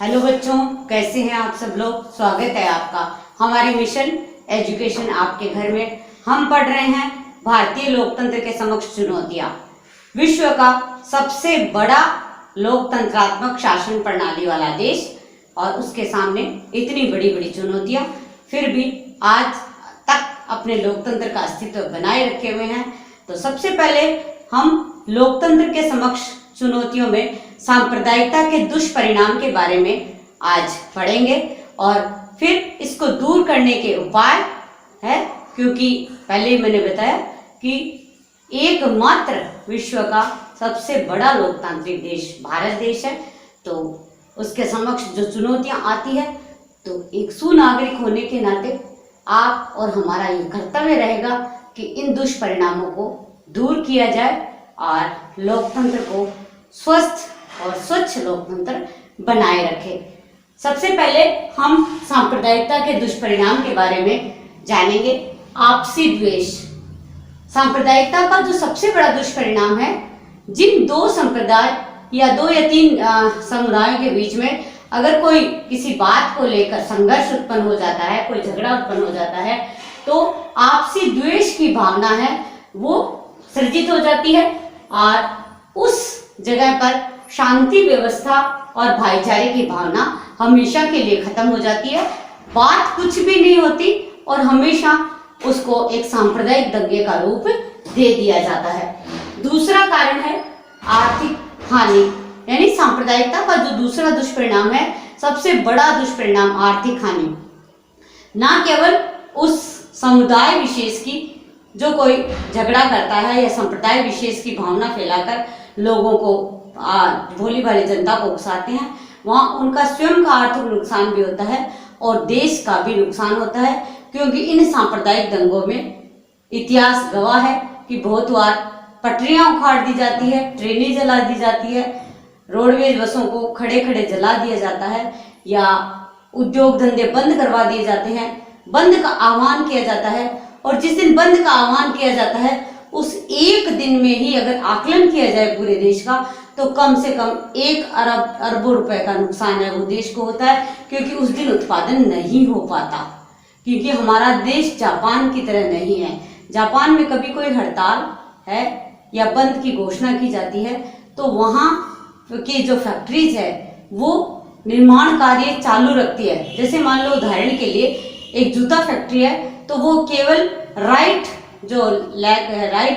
Hello बच्चों, कैसे हैं आप सब लोग। स्वागत है आपका हमारे मिशन एजुकेशन आपके घर में। हम पढ़ रहे हैं भारतीय लोकतंत्र के समक्ष चुनौतियां। विश्व का सबसे बड़ा लोकतंत्रात्मक शासन प्रणाली वाला देश और उसके सामने इतनी बड़ी बड़ी चुनौतियां, फिर भी आज तक अपने लोकतंत्र का अस्तित्व बनाए रखे हुए हैं। तो सबसे पहले हम लोकतंत्र के समक्ष चुनौतियों में सांप्रदायिकता के दुष्परिणाम के बारे में आज पढ़ेंगे और फिर इसको दूर करने के उपाय है, क्योंकि पहले ही मैंने बताया कि एकमात्र विश्व का सबसे बड़ा लोकतांत्रिक देश भारत देश है। तो उसके समक्ष जो चुनौतियां आती है, तो एक सुनागरिक होने के नाते आप और हमारा ये कर्तव्य रहेगा कि इन दुष्परिणामों को दूर किया जाए और लोकतंत्र को स्वस्थ और स्वच्छ लोकतंत्र बनाए रखे। सबसे पहले हम सांप्रदायिकता के दुष्परिणाम के बारे में जानेंगे। आपसी द्वेष। सांप्रदायिकता का जो सबसे बड़ा दुष्परिणाम है, जिन दो संप्रदाय या दो या तीन समुदायों के बीच में अगर कोई किसी बात को लेकर संघर्ष उत्पन्न हो जाता है, कोई झगड़ा उत्पन्न हो जाता है, तो आपसी द्वेष की भावना है वो सृजित हो जाती है और उस जगह पर शांति व्यवस्था और भाईचारे की भावना हमेशा के लिए खत्म हो जाती है। बात कुछ भी नहीं होती और हमेशा उसको एक सांप्रदायिक दंगे का रूप दे दिया जाता है। दूसरा कारण है आर्थिक हानि, यानी सांप्रदायिकता का जो दूसरा दुष्परिणाम है, सबसे बड़ा दुष्परिणाम आर्थिक हानि। ना केवल उस समुदाय विशेष की जो कोई झगड़ा करता है या संप्रदाय विशेष की भावना फैलाकर लोगों को भोली भाली जनता को उकसाते हैं, वहाँ उनका स्वयं का आर्थिक नुकसान भी होता है और देश का भी नुकसान होता है, क्योंकि इन सांप्रदायिक दंगों में इतिहास गवाह है कि बहुत बार पटरियां उखाड़ दी जाती है, ट्रेनें जला दी जाती है, रोडवेज बसों को खड़े खड़े जला दिया जाता है या उद्योग धंधे बंद करवा दिए जाते हैं, बंद का आह्वान किया जाता है। और जिस दिन बंद का आह्वान किया जाता है, उस एक दिन में ही अगर आकलन किया जाए पूरे देश का, तो कम से कम 1 अरब अरबों रुपए का नुकसान है वो देश को होता है, क्योंकि उस दिन उत्पादन नहीं हो पाता। क्योंकि हमारा देश जापान की तरह नहीं है। जापान में कभी कोई हड़ताल है या बंद की घोषणा की जाती है, तो वहाँ की जो फैक्ट्रीज है वो निर्माण कार्य चालू रखती है। जैसे मान लो उदाहरण के लिए एक जूता फैक्ट्री है, तो वो केवल राइट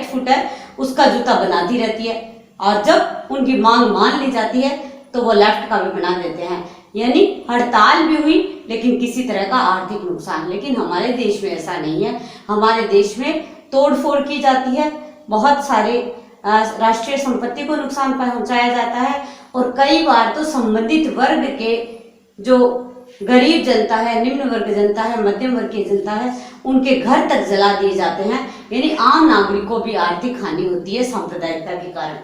फुट है उसका जूता बनाती रहती है, और जब उनकी मांग मान ली जाती है तो वो लेफ्ट का भी बना देते हैं। यानी हड़ताल भी हुई लेकिन किसी तरह का आर्थिक नुकसान। लेकिन हमारे देश में ऐसा नहीं है। हमारे देश में तोड़फोड़ की जाती है, बहुत सारे राष्ट्रीय संपत्ति को नुकसान पहुंचाया जाता है और कई बार तो संबंधित वर्ग के जो गरीब जनता है, निम्न वर्ग जनता है, मध्यम वर्ग की जनता है, उनके घर तक जला दिए जाते हैं। यानी आम नागरिक को भी आर्थिक हानि होती है सांप्रदायिकता के कारण।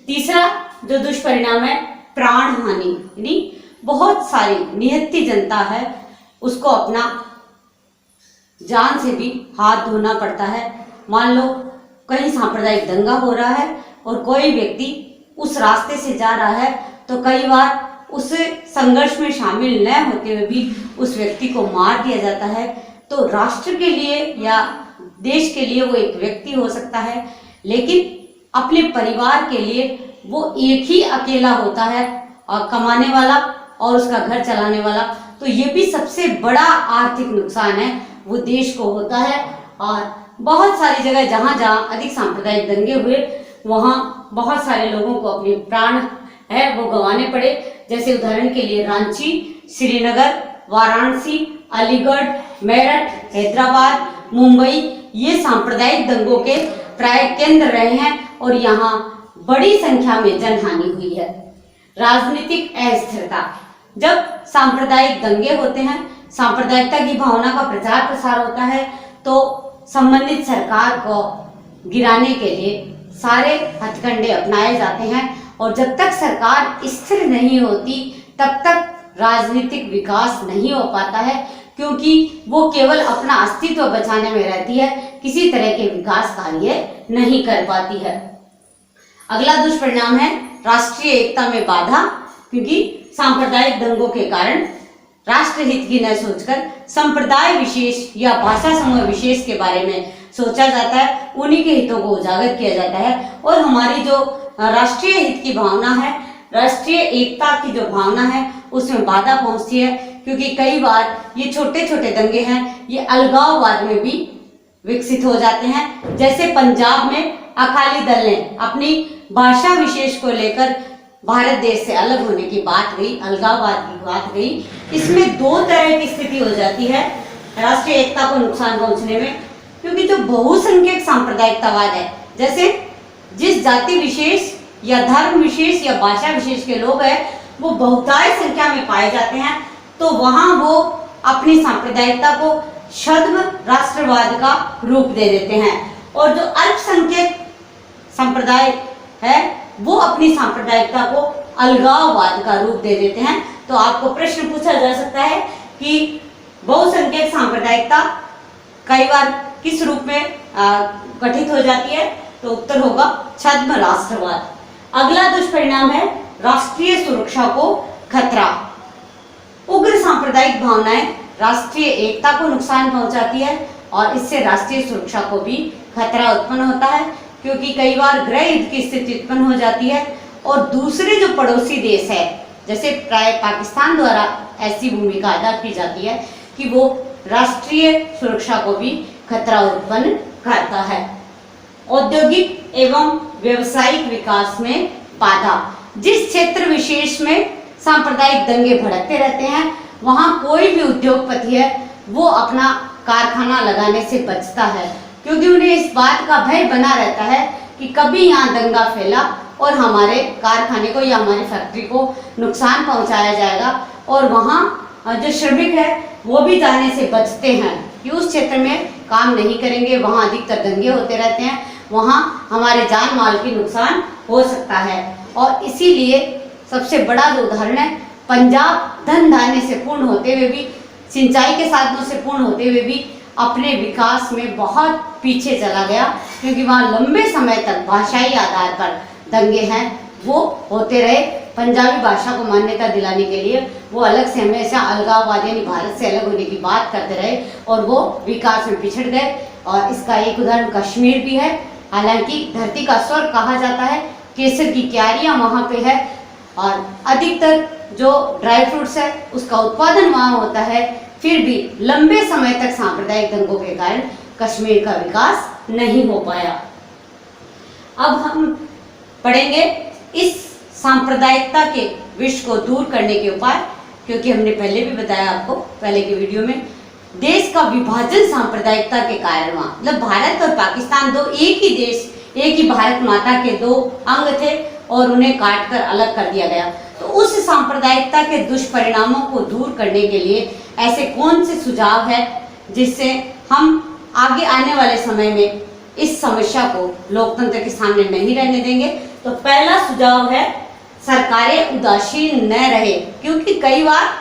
तीसरा जो दुष्परिणाम है प्राण हानि, यानी बहुत सारी निहत्थी जनता है उसको अपना जान से भी हाथ धोना पड़ता है। मान लो कहीं सांप्रदायिक दंगा हो रहा है और कोई व्यक्ति उस रास्ते से जा रहा है, तो कई बार उस संघर्ष में शामिल न होते हुए भी उस व्यक्ति को मार दिया जाता है। तो राष्ट्र के लिए या देश के लिए वो एक व्यक्ति हो सकता है, लेकिन अपने परिवार के लिए वो एक ही अकेला होता है और कमाने वाला और उसका घर चलाने वाला। तो ये भी सबसे बड़ा आर्थिक नुकसान है वो देश को होता है। और बहुत सारी जगह जहाँ जहाँ अधिक सांप्रदायिक दंगे हुए, वहाँ बहुत सारे लोगों को अपने प्राण है वो गंवाने पड़े। जैसे उदाहरण के लिए रांची, श्रीनगर, वाराणसी, अलीगढ़, मेरठ, हैदराबाद, मुंबई, ये सांप्रदायिक दंगों के प्राय केंद्र रहे हैं और यहाँ बड़ी संख्या में जनहानि हुई है। राजनीतिक अस्थिरता। जब सांप्रदायिक दंगे होते हैं, सांप्रदायिकता की भावना का प्रचार प्रसार होता है, तो संबंधित सरकार को गिराने के लिए सारे हथकंडे अपनाए जाते हैं और जब तक सरकार स्थिर नहीं होती तब तक राजनीतिक विकास नहीं हो पाता है, क्योंकि वो केवल अपना अस्तित्व बचाने में रहती है, किसी तरह के विकास कार्य नहीं कर पाती है। अगला दुष्परिणाम है राष्ट्रीय एकता में बाधा, क्योंकि सांप्रदायिक दंगों के कारण राष्ट्रहित की न सोचकर संप्रदाय विशेष या भाषा समूह विशेष के बारे में सोचा जाता है, उन्हीं के हितों को उजागर किया जाता है और हमारी जो राष्ट्रीय हित की भावना है, राष्ट्रीय एकता की जो भावना है, उसमें बाधा पहुंचती है। क्योंकि कई बार ये छोटे छोटे दंगे हैं, ये अलगाववाद में भी विकसित हो जाते हैं। जैसे पंजाब में अकाली दल ने अपनी भाषा विशेष को लेकर भारत देश से अलग होने की बात गई, अलगाववाद की बात गई। इसमें दो तरह की स्थिति हो जाती है राष्ट्रीय एकता को नुकसान पहुंचने में। क्योंकि जो बहुसंख्यक सांप्रदायिकतावाद है, जैसे जिस जाति विशेष या धर्म विशेष या भाषा विशेष के लोग हैं वो बहुतायत संख्या में पाए जाते हैं, तो वहां वो अपनी सांप्रदायिकता को छद्म राष्ट्रवाद का रूप दे देते हैं। और जो अल्पसंख्यक संप्रदाय है वो अपनी सांप्रदायिकता को अलगाववाद का रूप दे देते हैं। तो आपको प्रश्न पूछा जा सकता है कि बहुसंख्यक सांप्रदायिकता कई बार किस रूप में गठित हो जाती है, तो उत्तर होगा छद्म राष्ट्रवाद। अगला दुष्परिणाम है राष्ट्रीय सुरक्षा को खतरा। उग्र सांप्रदायिक भावनाएं राष्ट्रीय एकता को नुकसान पहुंचाती है और इससे राष्ट्रीय सुरक्षा को भी खतरा उत्पन्न होता है। क्योंकि कई बार गृह युद्ध की स्थिति उत्पन्न हो जाती है और दूसरे जो पड़ोसी देश है, जैसे प्राय पाकिस्तान द्वारा ऐसी भूमिका अदा की जाती है कि वो राष्ट्रीय सुरक्षा को भी खतरा उत्पन्न करता है। औद्योगिक एवं व्यवसायिक विकास में बाधा। जिस क्षेत्र विशेष में सांप्रदायिक दंगे भड़कते रहते हैं, वहां कोई भी उद्योगपति है वो अपना कारखाना लगाने से बचता है, क्योंकि उन्हें इस बात का भय बना रहता है कि कभी यहाँ दंगा फैला और हमारे कारखाने को या हमारी फैक्ट्री को नुकसान पहुंचाया जाएगा। और वहाँ जो श्रमिक है वो भी जाने से बचते हैं कि उस क्षेत्र में काम नहीं करेंगे, वहाँ अधिकतर दंगे होते रहते हैं, वहाँ हमारे जान माल की नुकसान हो सकता है। और इसीलिए सबसे बड़ा जो उदाहरण है, पंजाब धन धान्य से पूर्ण होते हुए भी, सिंचाई के साधनों से पूर्ण होते हुए भी अपने विकास में बहुत पीछे चला गया, क्योंकि वहाँ लंबे समय तक भाषाई आधार पर दंगे हैं वो होते रहे। पंजाबी भाषा को मान्यता दिलाने के लिए वो अलग से हमेशा अलगाववाद यानी भारत से अलग होने की बात करते रहे और वो विकास में पिछड़ गए। और इसका एक उदाहरण कश्मीर भी है। हालांकि धरती का स्वर्ग कहा जाता है, केसर की क्यारियां वहाँ पे है और अधिकतर जो ड्राई फ्रूट्स है उसका उत्पादन वहाँ होता है, फिर भी लंबे समय तक सांप्रदायिक दंगों के कारण कश्मीर का विकास नहीं हो पाया। अब हम पढ़ेंगे इस सांप्रदायिकता के विष को दूर करने के उपाय, क्योंकि हमने पहले भी बताया आपको पहले के वीडियो में, देश का विभाजन सांप्रदायिकता के कारण हुआ। मतलब भारत और पाकिस्तान दो एक ही देश, एक ही भारत माता के दो अंग थे और उन्हें काट कर अलग कर दिया गया। तो उस सांप्रदायिकता के दुष्परिणामों को दूर करने के लिए ऐसे कौन से सुझाव है जिससे हम आगे आने वाले समय में इस समस्या को लोकतंत्र के सामने नहीं रहने देंगे। तो पहला सुझाव है सरकारें उदासीन न रहे, क्योंकि कई बार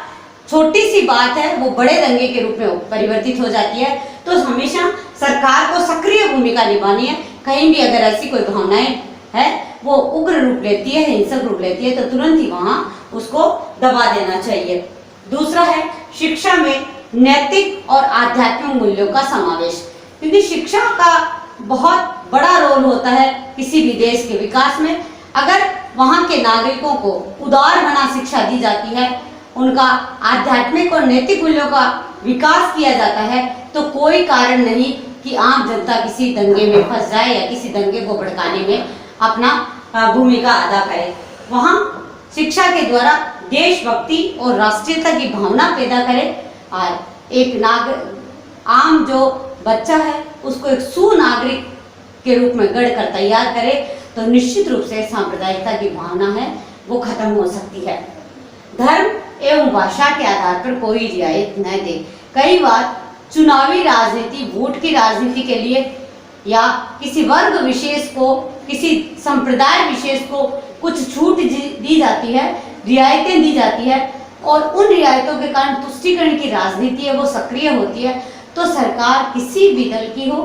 छोटी सी बात है वो बड़े दंगे के रूप में परिवर्तित हो जाती है। तो हमेशा सरकार को सक्रिय भूमिका निभानी है। कहीं भी अगर ऐसी कोई भावनाएं है वो उग्र रूप लेती है, हिंसक रूप लेती है, तो तुरंत ही वहां उसको दबा देना चाहिए। दूसरा है शिक्षा में नैतिक और आध्यात्मिक मूल्यों का समावेश, क्योंकि शिक्षा का बहुत बड़ा रोल होता है किसी भी देश के विकास में। अगर वहाँ के नागरिकों को उदार मना शिक्षा दी जाती है, उनका आध्यात्मिक और नैतिक मूल्यों का विकास किया जाता है, तो कोई कारण नहीं कि आम जनता किसी दंगे में फंस जाए या किसी दंगे को भड़काने में अपना भूमिका अदा करे। वहाँ शिक्षा के द्वारा देशभक्ति और राष्ट्रीयता की भावना पैदा करे और एक आम जो बच्चा है उसको एक सुनागरिक के रूप में गढ़कर तैयार करे, तो निश्चित रूप से सांप्रदायिकता की भावना है वो खत्म हो सकती है। धर्म एवं भाषा के आधार पर कोई रियायत न दे। कई बार चुनावी राजनीति, वोट की राजनीति के लिए या किसी वर्ग विशेष को, किसी संप्रदाय विशेष को कुछ छूट दी जाती है, रियायतें दी जाती है और उन रियायतों के कारण तुष्टीकरण की राजनीति है वो सक्रिय होती है। तो सरकार किसी भी दल की हो,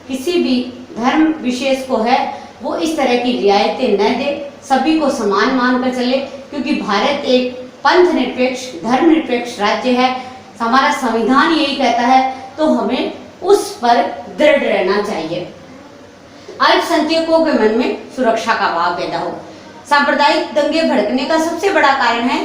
किसी भी धर्म विशेष को है, वो इस तरह की रियायतें न दे, सभी को समान मानकर चले, क्योंकि भारत एक पंथ निरपेक्ष धर्मनिरपेक्ष राज्य है, हमारा संविधान यही कहता है, तो हमें उस पर दृढ़ रहना चाहिए। अल्पसंख्यकों के मन में सुरक्षा का भाव पैदा हो। सांप्रदायिक दंगे भड़कने का सबसे बड़ा कारण है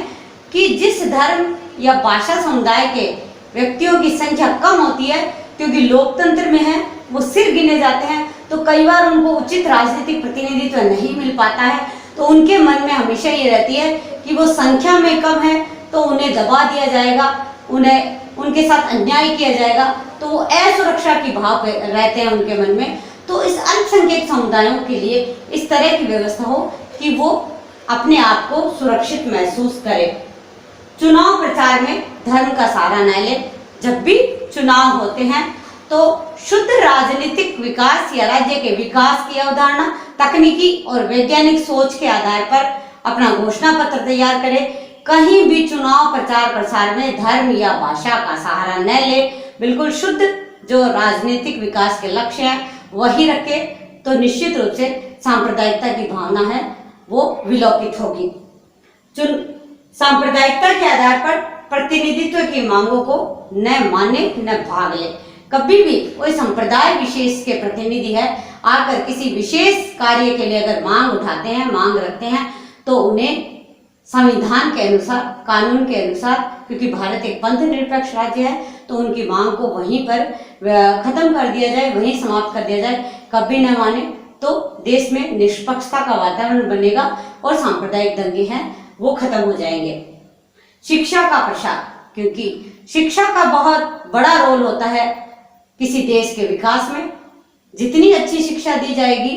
कि जिस धर्म या भाषा समुदाय के व्यक्तियों की संख्या कम होती है, क्योंकि लोकतंत्र में है वो सिर गिने जाते हैं, तो कई बार उनको उचित राजनीतिक प्रतिनिधित्व नहीं मिल पाता है, तो उनके मन में हमेशा ये रहती है कि वो संख्या में कम है तो उन्हें दबा दिया जाएगा, उन्हें उनके साथ अन्याय किया जाएगा, तो वो असुरक्षा की भाव रहते हैं उनके मन में। तो इस अल्पसंख्यक समुदायों के लिए इस तरह की व्यवस्था हो कि वो अपने आप को सुरक्षित महसूस करे। चुनाव प्रचार में धर्म का सहारा न ले। जब भी चुनाव होते हैं तो शुद्ध राजनीतिक विकास या राज्य के विकास की अवधारणा तकनीकी और वैज्ञानिक सोच के आधार पर अपना घोषणा पत्र तैयार करे। कहीं भी चुनाव प्रचार प्रसार में धर्म या भाषा का सहारा न ले, बिल्कुल शुद्ध जो राजनीतिक विकास के लक्ष्य हैं वही रखे, तो निश्चित रूप से सांप्रदायिकता की भावना है वो विलोपित होगी। सांप्रदायिकता के आधार पर प्रतिनिधित्व की मांगों को न माने न भाग ले। कभी भी कोई संप्रदाय विशेष के प्रतिनिधि है आकर किसी विशेष कार्य के लिए अगर मांग उठाते हैं, मांग रखते हैं, तो उन्हें संविधान के अनुसार, कानून के अनुसार, क्योंकि भारत एक पंथ निरपेक्ष राज्य है, तो उनकी मांग को वहीं पर खत्म कर दिया जाए, वहीं समाप्त कर दिया जाए। कभी न माने तो देश में निष्पक्षता का वातावरण बनेगा और सांप्रदायिक दंगे हैं वो खत्म हो जाएंगे। शिक्षा का प्रसार, क्योंकि शिक्षा का बहुत बड़ा रोल होता है किसी देश के विकास में। जितनी अच्छी शिक्षा दी जाएगी,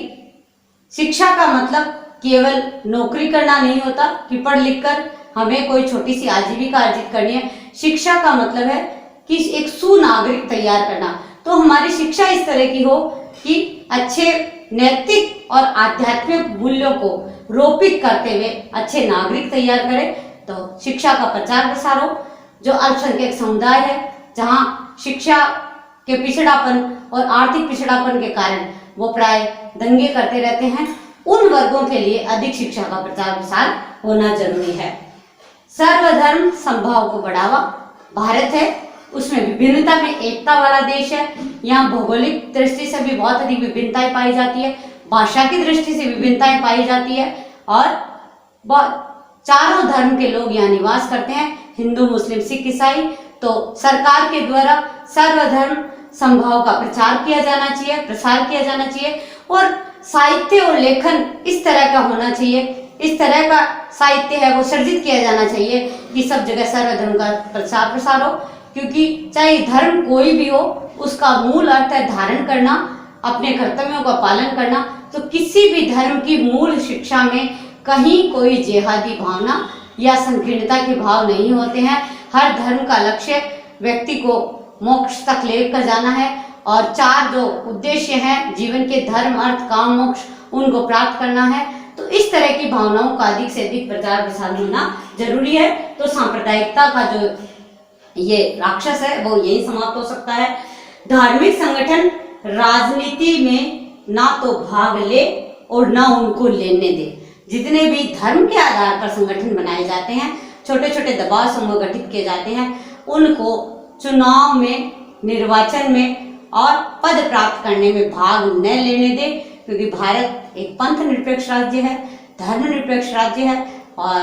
शिक्षा का मतलब केवल नौकरी करना नहीं होता कि पढ़ लिख कर हमें कोई छोटी सी आजीविका अर्जित करनी है। शिक्षा का मतलब है कि एक सुनागरिक तैयार करना। तो हमारी शिक्षा इस तरह की हो कि अच्छे नैतिक और आध्यात्मिक मूल्यों को रोपित करते हुए अच्छे नागरिक तैयार करें। तो शिक्षा का प्रचार प्रसार हो। जो अल्पसंख्यक समुदाय है, जहाँ शिक्षा के पिछड़ापन और आर्थिक पिछड़ापन के कारण वो प्राय दंगे करते रहते हैं, उन वर्गों के लिए अधिक शिक्षा का प्रचार प्रसार होना जरूरी है। सर्वधर्म समभाव को बढ़ावा। भारत है उसमें विभिन्नता में एकता वाला देश है। यहाँ भौगोलिक दृष्टि से भी बहुत अधिक विभिन्नताएं पाई जाती है, भाषा की दृष्टि से विभिन्नताएं पाई जाती है, और चारों धर्म के लोग यहाँ निवास करते हैं, हिंदू, मुस्लिम, सिख, ईसाई। तो सरकार के द्वारा सर्वधर्म समभाव का प्रचार किया जाना चाहिए, प्रसार किया जाना चाहिए, और साहित्य और लेखन इस तरह का होना चाहिए, इस तरह का साहित्य है वो सर्जित किया जाना चाहिए कि सब जगह सर्वधर्म का प्रचार प्रसार हो। क्योंकि चाहे धर्म कोई भी हो, उसका मूल अर्थ है धारण करना, अपने कर्तव्यों का पालन करना। तो किसी भी धर्म की मूल शिक्षा में कहीं कोई जिहादी भावना या संकीर्णता के भाव नहीं होते हैं। हर धर्म का लक्ष्य व्यक्ति को मोक्ष तक लेकर जाना है, और चार जो उद्देश्य हैं जीवन के, धर्म, अर्थ, काम, मोक्ष, उनको प्राप्त करना है। तो इस तरह की भावनाओं का अधिक से अधिक प्रचार प्रसार होना जरूरी है। तो सांप्रदायिकता का जो ये राक्षस है वो यही समाप्त हो सकता है। धार्मिक संगठन राजनीति में ना तो भाग ले और ना उनको लेने दे। जितने भी धर्म के आधार पर संगठन बनाए जाते हैं, छोटे छोटे दबाव समूह गठित किए जाते हैं, उनको चुनाव में, निर्वाचन में और पद प्राप्त करने में भाग न लेने दे। क्योंकि भारत एक पंथ निरपेक्ष राज्य है, धर्मनिरपेक्ष राज्य है, और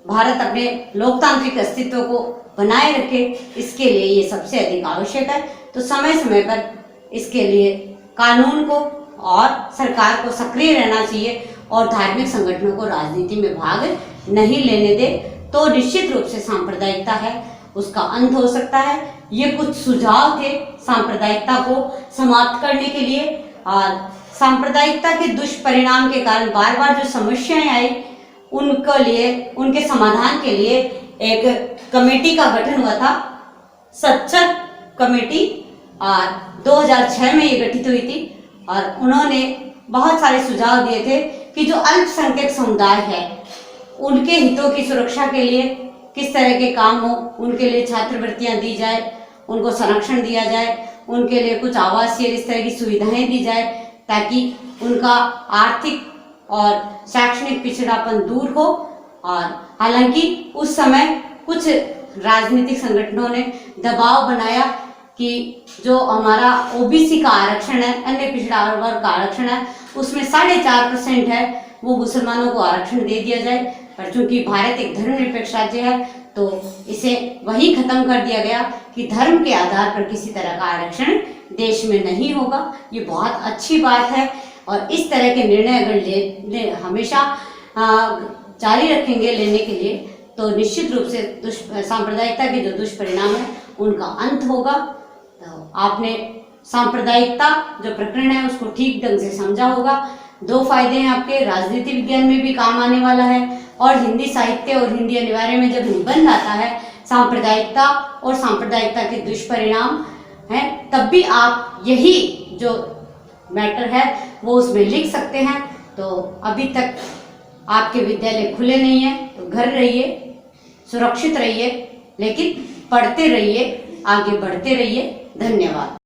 भारत अपने लोकतांत्रिक अस्तित्व को बनाए रखे, इसके लिए ये सबसे अधिक आवश्यक है। तो समय समय पर इसके लिए कानून को और सरकार को सक्रिय रहना चाहिए, और धार्मिक संगठनों को राजनीति में भाग नहीं लेने दे। तो निश्चित रूप से सांप्रदायिकता है उसका अंत हो सकता है। ये कुछ सुझाव थे सांप्रदायिकता को समाप्त करने के लिए। और सांप्रदायिकता के दुष्परिणाम के कारण बार बार जो समस्याएं आई, उनके लिए, उनके समाधान के लिए एक कमेटी का गठन हुआ था, सच्चर कमेटी, और 2006 में ये गठित हुई थी। और उन्होंने बहुत सारे सुझाव दिए थे कि जो अल्पसंख्यक समुदाय है उनके हितों की सुरक्षा के लिए किस तरह के काम हो, उनके लिए छात्रवृत्तियां दी जाए, उनको संरक्षण दिया जाए, उनके लिए कुछ आवासीय इस तरह की सुविधाएं दी जाए, ताकि उनका आर्थिक और शैक्षणिक पिछड़ापन दूर हो, और हालांकि उस समय कुछ राजनीतिक संगठनों ने दबाव बनाया कि जो हमारा ओबीसी का आरक्षण है, अन्य पिछड़ा वर्ग का आरक्षण है, उसमें 4.5% है, वो मुसलमानों को आरक्षण दे दिया जाए। पर चूंकि भारत एक धर्मनिरपेक्ष राज्य है तो इसे वही खत्म कर दिया गया कि धर्म के आधार पर किसी तरह का आरक्षण देश में नहीं होगा। ये बहुत अच्छी बात है और इस तरह के निर्णय अगर हमेशा जारी रखेंगे लेने के लिए तो निश्चित रूप से सांप्रदायिकता के जो दुष्परिणाम है उनका अंत होगा। तो आपने सांप्रदायिकता जो प्रकरण है उसको ठीक ढंग से समझा होगा। 2 फायदे हैं आपके, राजनीति विज्ञान में भी काम आने वाला है और हिंदी साहित्य और हिंदी अनिवार्य में जब निबंध आता है सांप्रदायिकता और सांप्रदायिकता के दुष्परिणाम है, तब भी आप यही जो मैटर है वो उसमें लिख सकते हैं। तो अभी तक आपके विद्यालय खुले नहीं है तो घर रहिए, सुरक्षित रहिए, लेकिन पढ़ते रहिए, आगे बढ़ते रहिए। धन्यवाद।